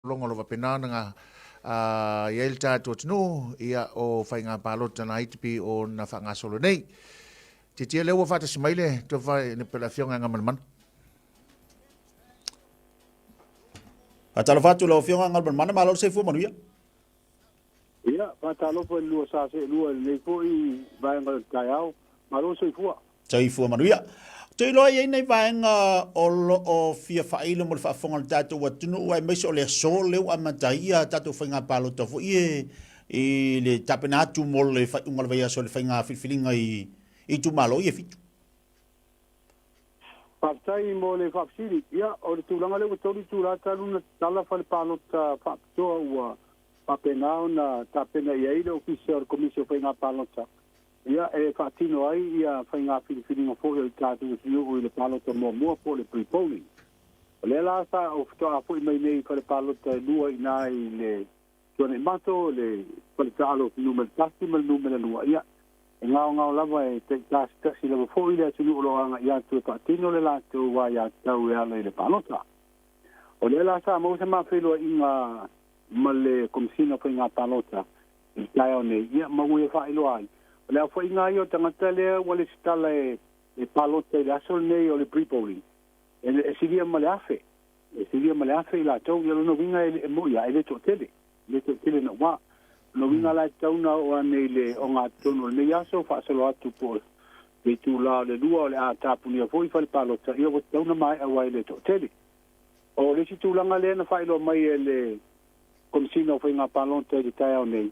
longo lo pena nga ia il tātou tunu ia o whai ngā pālota na itipi o na whanga solo nei. Te tia lewa whata simaile, te whai ne pela whionga ngā manman. A tala fatu lo whionga ngā manman, malo se fu manuia. Ia, patalo po lua sa se lua nei po I vai ngal tai au, malo se fu. Sai fu manuia. Te loa ia nei vaenga o fia whaile mo le whaafonga le tātou watunu wai meise o le so leo a mataia tātou whainga pālota fo I le tapenatu mo le whaunga le vaia so le whainga whiwhiringa I tu malo I fitu. Paftai mo le whapsiri, ia, o le tūlanga leo tori tūrata luna tala whale pālota whaptoa ua papenao na tapena iaile o fisa o le komisio whainga pālota. Ia e whaatino ai ia whainga whiwhiringa fo I tātou siu o le pālota mua po le pre-polling. O le la sa o fitoa fo I mai nei whale pālota lua I nai le tuane mato le whale tālo numero tasi mal numero lua. Ia e ngao lava e te tasi lava fo I le atunu o loanga ia tu whaatino le la tu wa ia tau ea le pālota. O le la sa mo se mawhelo inga ma le komisina whainga pālota I tai o nei. Ia mau e whaelo ai. Le afo inga I o tangata lea wale sitala e palota le asol nei o le pre-polling. E siria ma le afe. E siria ma le afe I la tau. Ia no winga e mo ia e le to tele. Le to tele na wa. No winga la tau na o anei le o ngā tono. Le aso fa asolo atu po le tu la le lua o le a tapuni a foi fa le palota. Ia o tau na mai a wai le to tele. O le si tūlanga le na whailo mai e le komisina o whainga palota I tai au nei.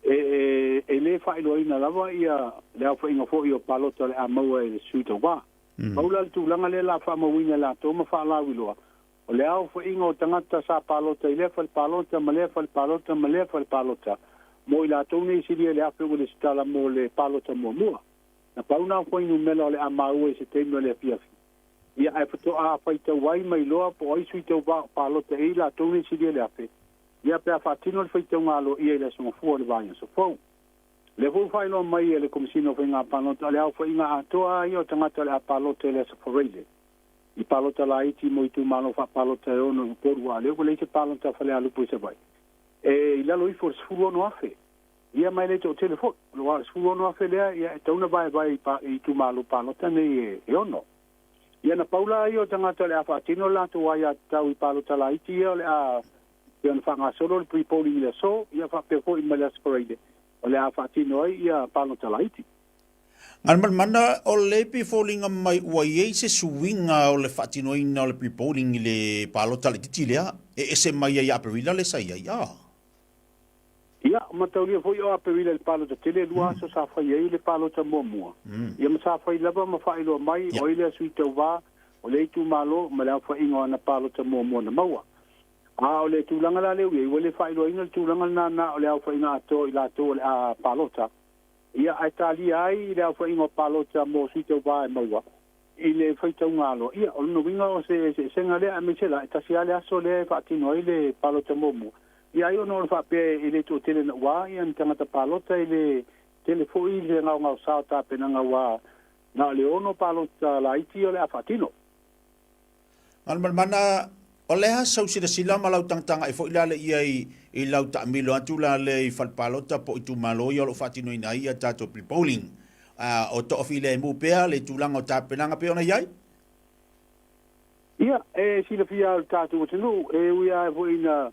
E le whaelo ina lava ia lea whainga fo I o palota le a maua e le suita wā. Maula le tūlanga le la whamawina la tōma whaalawiloa. O le au whainga o tangata sa palota I le whale palota, ma le whale palota, ma le whale palota. Mo I la tōne I siria le afe o le sitala mo le palota mua. Na pauna whainu mela o le a maua I se teimua le fiafi. Ia ai whato a whaita wai mai loa po ai suita wā palota e la tōne I siria le afe. Ia pe a whaatino le whaitau ngalo ia le songa fua le vāia so fau. Le fau whaino mai e le komisino whainga palota le au whainga atoa I o tangata le a palota le sa whareile. I palota la iti mo I tu malo wha palota e ono porua leo le ite palota whale alupo I se vai. E I lalo I for sfuru ono afe. Ia mai le te o telefon. Loa sfuru ono afe lea ia e tauna vai I tu malo palota nei e ono. Ia na paula I o tangata le a whaatino lato wai a tau I palota la iti ia le a ia na whanga solo le pre-polling le so, ia whapefo I malia sparade. O le a whaatino ai, ia palota la iti. Ngan mana o le pre-polling mai ua iei se suinga o le whaatino ina o le pre-polling I le palota le titi lea. E se mai ai aperila le sa ia ia. Ia, matauria foi o aperila le palota tele, lua so sa whai ai le palota mua. Ia ma sa whai lava ma whailo mai, o ile a suitau wā, o le itu malo, ma lea whaingo ana palota mua na maua. O le tūlanga la leo iei, wale whaelo inga le tūlanga na o le au whainga ato I la to le a palota. Ia ai tali ai le au whainga palota mo suitau wā e maua. I le whaitau ngalo. Ia, o no winga o se senga lea me se la, e tasi ale aso le whaatino I le palota momu. Ia ai o no le whape I le tō tele na wā, ia ni tangata palota I le telefo I le ngau sao tā penanga wā. Na le ono palota la iti o le a whaatino. Mana o leha sau sila ma lau tangtanga I fo ila le ia I lau ta amilo atu la le I falpalota po I tu malo I o lo whatino ina ia tato pre-polling. O to ofi le mu pea le tūlanga o tāpenanga pea ona iai? Ia, sila fia tato o tenu, uia fo ina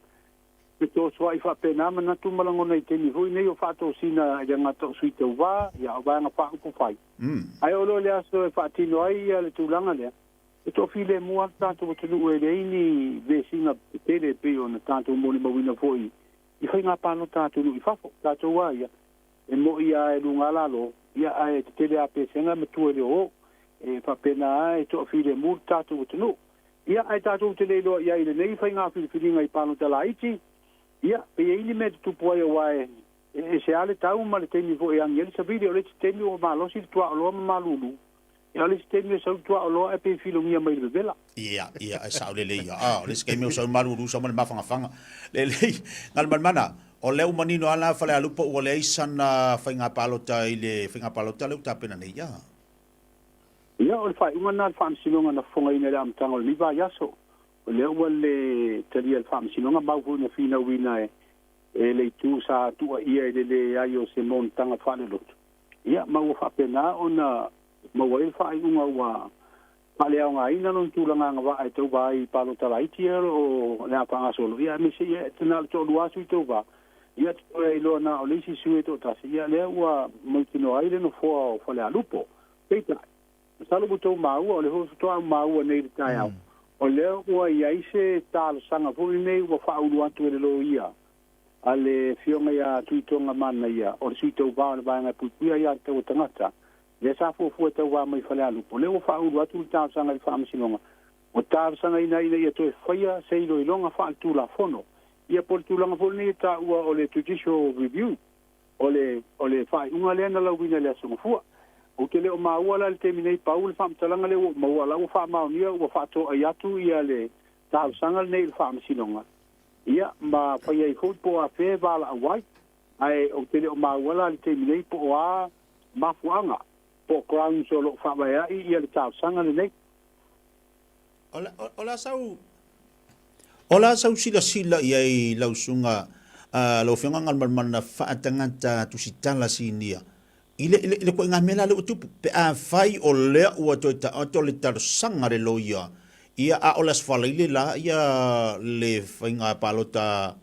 pe tō swa I whapena mana tu malangona I teni fo ina I o whato sina ia ngata o suita uwa, ia o vanga whaaku whai. Ai o lo le aso whaatino ai ia le tūlanga lea. E tō file mua tātou o tenu e reini vesinga tele pe o na tātou moni mawina fōi. I whai ngā pāno tātou nu I whafo, tātou wā ia. E mo ia e lunga lalo, ia ai te tele a pesenga me tue le o, e whapena ai tō file mua tātou o tenu. Ia ai tātou te leilo ia I le nei whai ngā whiringa I pāno tala iti. Ia, pe e ili me te tupu ai o wae, e se ale tau ma le teni fōi angeli sa vide o le te teni o malosi le tua o loa ma malulu. Ia le sistemi o sau tua o loa e pe filongia mai le vela. Ia, e sao le ia. Le sistemi o sau maruru sa mani mawhanga. Le ngal mana, o leo manino ala whale alupo o le isana whainga palota I le whainga palota leo tāpena nei ia. Ia, o le whai unga nā whaam sinonga na whonga ina le amtanga o le miwa yaso. o le ua le talia le fa'amasinoga mau foi na finauina e le itu sa tua ia le ai o se montaga fa'alelotu ia maua fa'apena ona maua le fa'ai'uga ua fa'aleaogaina lona tulagaga va'a e tauva ai palotalaiti o le a fa'agasolo ia mese ia tana le to'olu asu i tauva ia toe iloa na o le isi sue to'atasi ia lea ua mautinoa ai le nofoa o falealupo peita'i salubu tou maua o le hosotoa maua nei le taeao o lea ua iai se talosaga fo'i nei ua fa'aulu atu e le lo ia a le fioga ia tuitoga mana ia o le suitauva o le vaega puipuia ia tau tagata le sa fuafua tauva mai falealupo le ua fa'aulu atu le talosaga i le fa'amasinoga o talosaga inaina ia toe faia se iloiloga fa'aletulafono ia po le tulaga fo'i nei ta'ua o le judicial review o le fa'ai'uga lea na lauina le asogafua o te leo maua la le teminei pau le whaamtalanga leo maua la ua whaamaonia ua whaatoa ai atu ia le talosaga nei le whaamasinoga ia ma whai ai fo po a whe wala awai ai o te leo maua la le teminei po o a mafuanga po crown solo whaamai ia le talosaga le nei Ola sau sila ia i lausunga lo fenga ngal mana whaatangata tusitala sinia ile ko ngamela le utupu pe a fai o le ua to le talosaga le loia ia a olas falaile la ia le fainga palota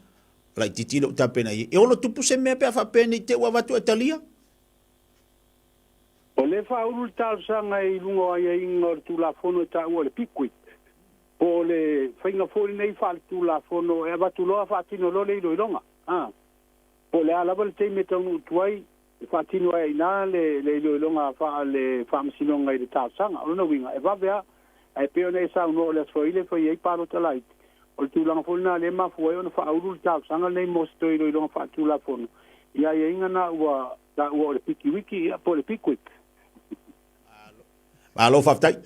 la titilo tapena e ono tupu se me pe fa peni te ua watu italia o le fa'aulu le talosaga i luga ai inga tu la fono ta ua le pikwit po le fainga foli nei tu la fono e watuloa whaatino lo le iloilonga po le alava le teime taunu tuai whaatino ai na le iloilonga le whaamasinonga i le talosaga o lona winga e wawea e peo nei sa uno o le asfoile fai ei palo talaiti o le tulaga foli na le mafu ai ona whaaulu le talosaga nei mo se to iloilonga whaatu la fono ia ia inga na ua o le piki wiki ia po le pikwik alo faftai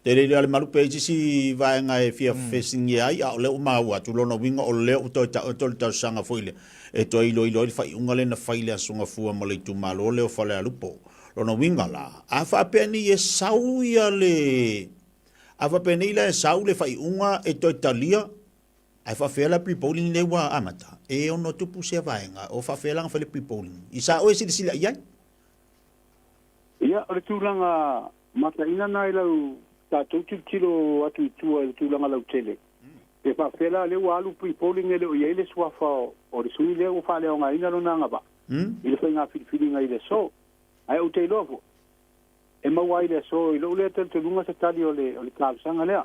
te le malu pe si vaenga e fia fesingi ai a le uma wa tu lona winga o le o to to sanga foile e to ilo fai unga le na faile asunga fua mo le tu malo le o fale alupo lona winga la a fa peni e sau ia le a fa peni le sau le fai unga e to italia a fa fela pipoling le wa amata e ono tu pusia vaenga o fa fela nga fale pipoling isa o esi sila ia ia o le tulanga mata ina nai lau tātou tilo atu i tua le tūlanga lau tele. E whawhela leo alu pui polling ele o iei le suafa o le sui leo wha leo ngā ina rona ngā ba. I le whai ngā whiriwhiri ngā i le so. Ai o te ilofo. E maua i le so, i lo lea te lunga sa tali o le kālusanga lea.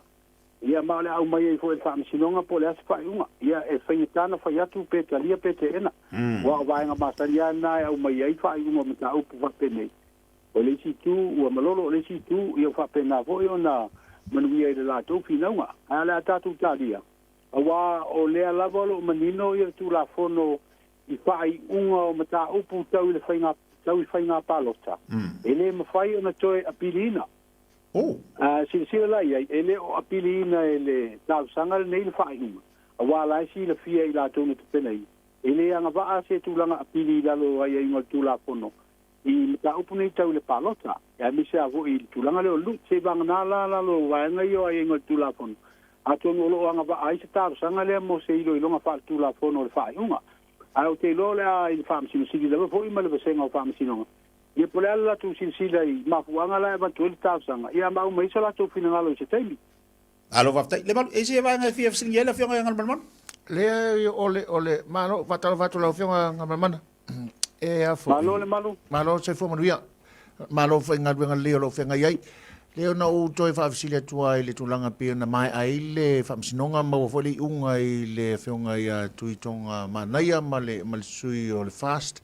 Ia maa le au mai e fo e whaamisinonga po le asa whai unga. Ia e whai tāna whai atu pe talia pe te ena. Wa o vaenga masari ana e au mai e whai unga me tā upu whapenei. O le si tu ua malolo o le si tu ia whapena fo i ona manuia i le lātou whinaunga. Ai le tātou tālia. Awa o lea lava lo manino i tu la fono i whai unga o mata upu tau i whainga palota. E le mawhai ona toe apilina. Sila lai ai, e le o apilina e le tau sanga le nei le whai unga. Awa lai si le fia i lātou na tupena i. E le anga waa se tūlanga apili lalo ai inga tu la fono. I mata upu nei tau le palota. E mise a vo i tulanga leo lu. Se vanga nā la lo waenga io ai inga tu la fono. A tonu olo anga va ai se taru sanga lea mo se ilo ilonga wha tu la fono le wha iunga. A o te ilo lea i le whaamisino sili lewa fo i male vasenga o whaamisinonga. Ia pole ala la tu silisila i mafuanga la e vantu ele taru sanga. Ia mau maisa la tu fina ngalo i se teimi. Alo waftai. Le malu, ese vanga fia fisingi ele fionga ngal malman? Lea ole, mano, vatalo vatalo fionga ngal malmana. E a fo. Malo le malu. Malo se fo manuia. Malo fo ngal wenga leo lo fenga yai. Leo na u toi whaafisilia tua i le tulanga pia na mai ai le whaamsinonga maua foli unga i le whionga i a tuitonga manaia ma le sui o le fast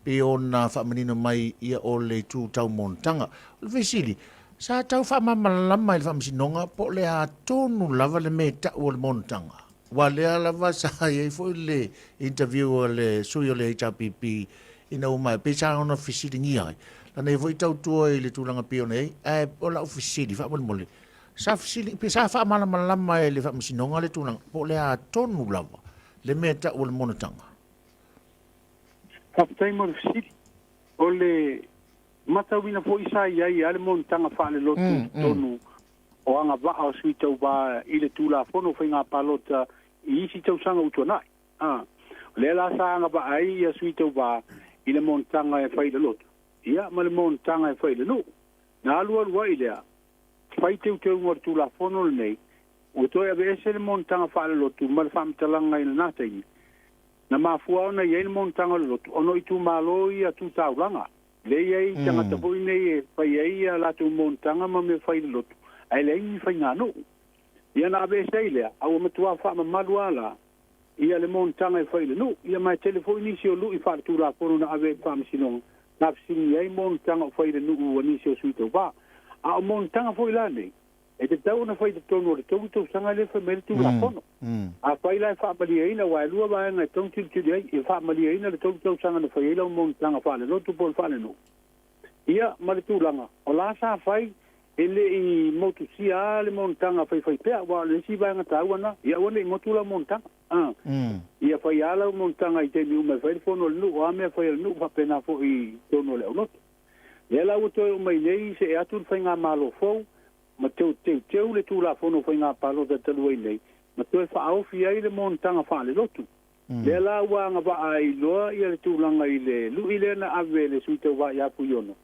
pe o na whaamanino mai ia o le tu tau montanga. O le whaisili, sa tau whaamamalama i le whaamsinonga po le a tonu lava le me tau o le montanga. Wa lea lava sa iei fo le interview o le sui o le HRPP ina umai pe sa ona whaisili ngi ai. Lana e voi tau tua i le tūlanga pio nei, e o la ofisili, wha mole. Sa ofisili, pe sa wha malama e le wha masinonga le tūlanga, po le a tonu lava, le mea ta o le monotanga. Whaptai mo le ofisili, o le matawina fo isa i ai, ale monotanga wha le lotu tonu, o anga va o sui tau ba i le tula fono whainga palota i isi tau sanga utuanai. Le la sa anga ba ai a sui tau ba i le montanga e whaile lotu. Ia, ma le montanga e whaile no. Na alua lua i lea, whai teu teu ngor tula fono le nei, o toi a ese le montanga whaile lotu, ma le whamtalanga i le nata i. Na mafua ona i le montanga le lotu, ono i tu malo i a tu taulanga. Le iei tangata pui nei e whai ei a latu montanga ma me whaile lotu. Ai le ingi whai ngā no. Ia na abe sei lea, au matua wha malu ala, ia le montanga e whaile no. Ia mai telefoni si o lu i whaile tula fono na abe whamisinonga. Na pisini ai montanga o whaile no ua nisi o suito ba. A o montanga fo ila nei. E te tau na whaile tono le tau tau sanga le whamele tula fono. A whaile e whaamalia ina wa lua ba nga e tau tili ai e whaamalia ina le tau tau sanga na whaile o montanga whaile lotu po le whaile no. Ia ma le tūlanga. O la sa whai ele i motu sia le montanga fai pea wa le si vai ngata wana ia wana i motu la montanga ia fai ala montanga i te ni ume fai fono le nu o me fai le nu fa pena fo i tono le onot ia la uto o mai nei se atu fai nga malo fo ma teu le tu la fono fai nga palo da talu nei ma tu fa au fi ai le montanga fa le lotu le la wa nga va ai lo ia le tu langa i le lu i le na ave le suito va ia pu yono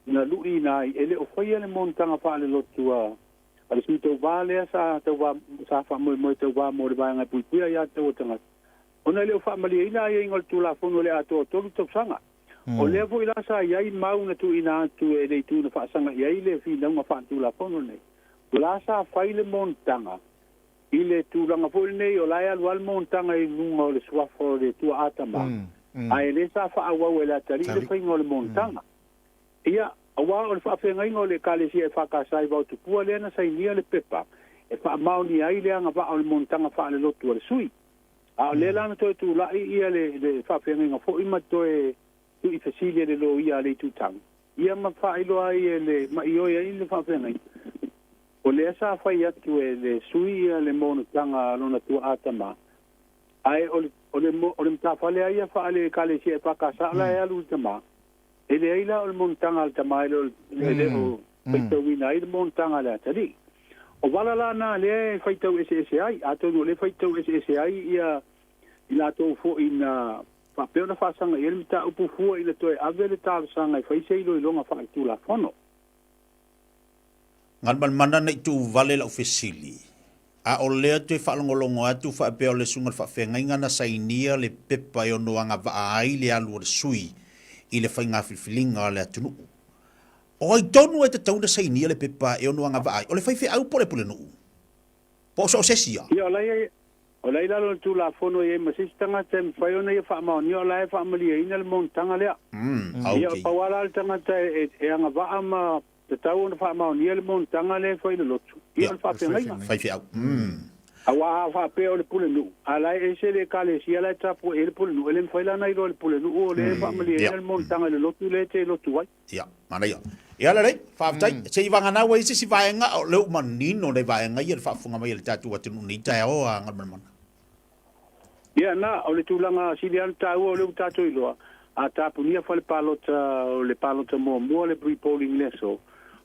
na lui na ele o foi ele montanga fa le lotua ale suito vale sa te va sa fa mo te va mo va nga pui ya te o tanga ona le fa mali ina ia ngol tu la fono le ato to to sanga o le vo ila sa ia mau na tu ina tu ele tu na fa sanga ia ile fi na ma fa tu la fono ne la sa fa ile montanga ile tu la fo ne o la ia al montanga i lungo le swafo de tu atama ai le sa fa awa wela tari le fa ngol montanga ia awa o le whaafenga ingo le kale si e whakasai vau tu pua le na sai nia le pepa e wha mauni ai le anga wha o le montanga wha le lotu le sui a le lana toi tu lai ia le whaafenga ingo fo ima toi tu i fasilia le lo ia le tutang ia ma wha ilo ai e le ma i oia i le whaafenga o le asa whai atu e le sui ia le montanga lona tu atama ai o le mtawhale ai a wha le kale si e whakasa ala e alu tama ele aila o montanga al tamailo le o feito wina il montanga la tali o wala la na le feito SSI ato no le feito SSI ia ila to fo ina fa pe na fa sanga ele mita upu fu ile to avele ta sanga fa sei lo longa fa tu la fono ngal man mana nei tu vale la ofisili a o le te fa longolongo atu fa pe o le sunga fa fenga ngana sainia le pepa yo no anga va ai le alu sui i le whainga whiwhilinga le atunu. O ai tonu e te tauna sai nia le pepa e onu anga vaai. O le whaiwhi au pole pole nuu. Po so sesia. Ia o lai lalo tu la fono e masistanga tem whaiona i whaamao. Ia o lai whaamalia ina le montanga lea. Ia o pawala le tangata e anga vaa ma te tau ona whaamao. Ia le montanga le whaina lotu. Ia o le whapengaina. Whaiwhi au. Awa fa pe o le pule nu ala e se le kale si ala tapo e le pule nu ele faila na ilo le pule nu o le family ele montanga le lotu le te lotu wai ya mana ya ia le fa tai se ivanga na wai se si vaenga o le manino le vaenga ia fa funga mai le tatu atu ni tai o anga man ia na o le tulanga si le anta o le tatu ilo a tapu nia fa le palota mo le pre polling leso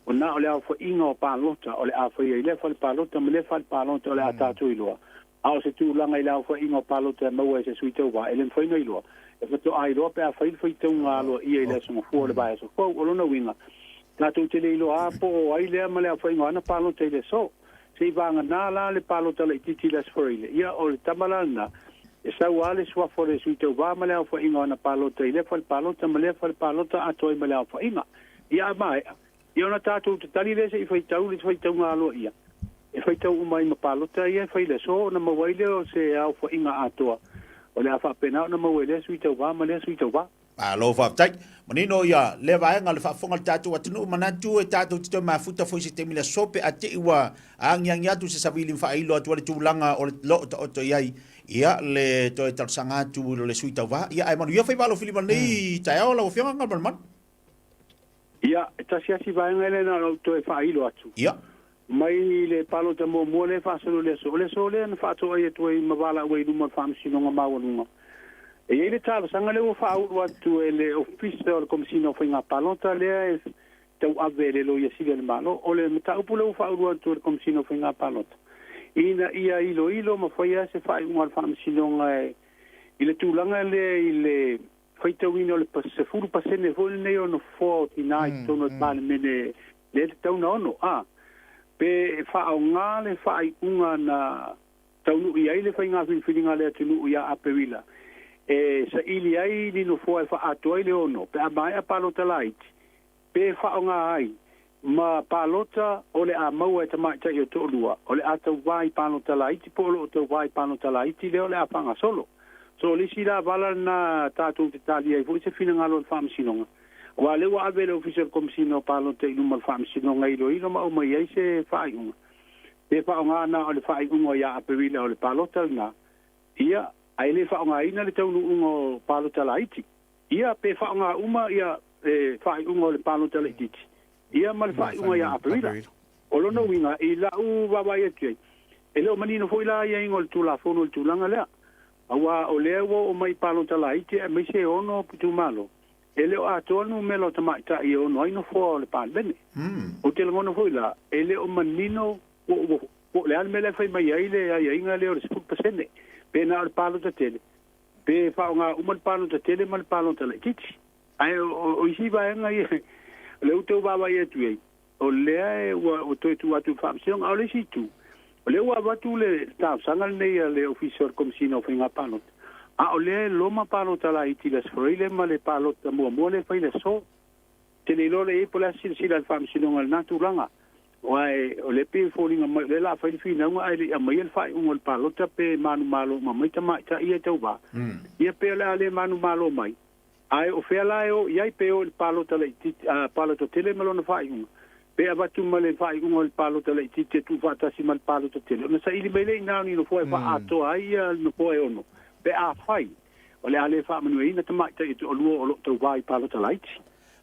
o na o le au ingo palota o le afa ia le fa palota me le fa palota o le atatu iloa au se tu langa ile au ingo palota mo se suito wa ele foi no iloa e fa to ai lo pe fa il foi tunga lo ia ile so fo le ba so fo o no winga na tu te le iloa po ai le ma le au ingo na palota ile so se vanga na la le palota le titi las for ile ia o le tamalana e sa wale so fo le suito wa ma le au ingo na palota ile fa palota ma le fa palota atoi ma le au inga ia mai ia na tatu te tali le se i faitau le faitau ngalo ia e faitau mai ma palota ia faile so na mawaile o se au fa inga atoa o le afa pena na mawaile suitau va ma le suitau va a lo fa tai manino ia le vai ngal fa fonga tatu atunu manatu e tatu te mafuta foi sistemi le sope ate iwa angyang tu se sabili fa ilo atu le tulanga o lo to ia ia le to tarsanga tu le suitau va ia ai manu ia fa valo filima nei tai o la fianga ngal man ia ta si vai ngale na to e fa ilo atu ia mai le palo te mo le fa so le na fa to e to e mavala we du ma fam sino nga mawunga e ile talo sanga le fa u atu le official commissioner fa nga palota le tau ave le lo ia sile le malo o le mata upula fa urua tu kom sino finga palot ina ia ilo ma faia se fa un alfa sino ngai ile tulanga le faita wino le se furu pasene vol ne ono 49 tono mal mene le tau no no pe fa nga le fa unga na tau nu ia ile fainga filinga le tunu ia apewila sa ili ai ni no fo fa ato ile ono pe mai a palota light pe fa nga ai ma palota ole a mau e tama ta yo to lua ole a to vai palota light po lo to vai palota light le ole a panga solo so li sila vala na tatu Italia fu se fina ngalo fam sinonga wa le wa avele official komsino palota inu mal fam sinonga ilo ma o mai ai se fa unga pe fa nga na ole fa unga ya apewila ole palota na ia ai le fa nga ina le tau ungo palota laiti ia pe fa nga uma ia fa ungo le palota laiti ia mal fa unga ya aprila o lo no winga i la u va va ia tui e le manino foi la ia ingol tu la fono tu langa le awa o le o mai palota laiti e mai se ono putu malo e le o atonu melo tama ta i ono ai no fo le pal bene o te ngono foi la e le o manino o le al mele fai mai ai le ai inga le o spu pasene pena al palo ta tele pe fa nga umal palo ta tele mal palo ta le kiti ai o isi ba nga ye le uto ba ba ye tu ai o le ai o to tu atu fa sion o le si tu o le wa ba tu le sta sangal ne le official komsino finga palo o le lo ma palo ta la iti le sfrile ma le palo ta mo le fa le so tele lo le pola silsila al fam sino ngal naturanga wai o le pe falling ma le la fa fina nga ai a mai el fa un palota pe manu malo ma mai tama ta ia tau ba ia pe la le manu malo mai ai o fe la o ia pe o palota le palota tele malo na fa un pe abatu ma le fa un palota le ti tu fa ta si mal palota tele na sa ili mai le na ni no foi fa ato ai no foi ono pe a fai o le ale fa manu ina tama ta o lo to vai palota light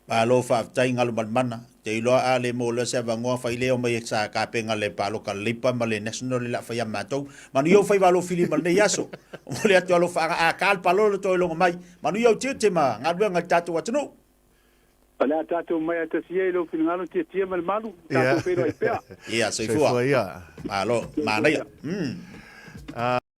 Palo fa tai ngalo mana te ilo ale mo le se vango fa ile o mai sa ka pe ngale palo ka lipa male national la fa yamato manu yo fa valo fili mal ne yaso mo le atu alo fa a kal palo to lo mai manu yo tete ma ngadu ngatatu watno ala tatu mai ata sie lo fili ngalo tete mal malu tatu pero ai pe ia so fu ia alo mana ia